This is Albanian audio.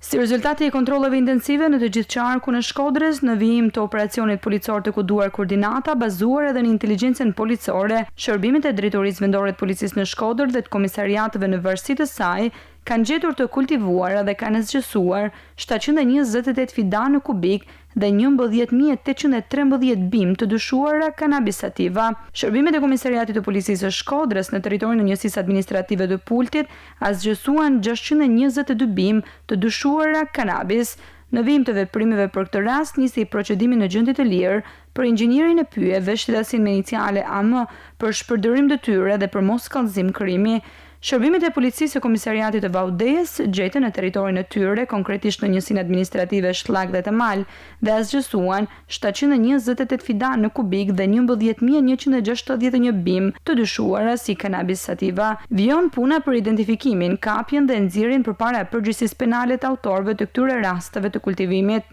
Si rezultati i kontrolleve intensive në të gjithë qarkun e Shkodrës, në vijim të operacionit policor të kuduar koordinata bazuar edhe në inteligjencën policore, shërbimet e drejtorisë vendore të policisë në Shkodër dhe të komisariateve në varësi të saj kanë gjetur të kultivuara dhe kanë zgjesuar 728 fidan në kubik dhe 11.813 bim të dyshuara kanabis sativa. Shërbimet e komisariatit të policisë së Shkodrës në territorin e njësisë administrative të Pultit zgjesuan 622 bim të dyshuara kanabis. Në vijim të veprimeve për këtë rast nisi procedimi në gjendje të lirë për inxhinierin e pyjeve shitësin me iniciale AM për shpërdorim detyre dhe për mos kallëzim krimi. Shërbimet e policisë së komisariatit të Vaudës gjetën në territorin e tyre, konkretisht në njësinë administrative Shlak dhe Temal, dhe zgjesuan 728 fidan në kubik dhe 11.161 bim të dyshuara si kanabis sativa. Vijon puna për identifikimin, kapjen dhe nxjerrjen përpara përgjegjësisë penale të autorëve të këtyre rasteve të kultivimit.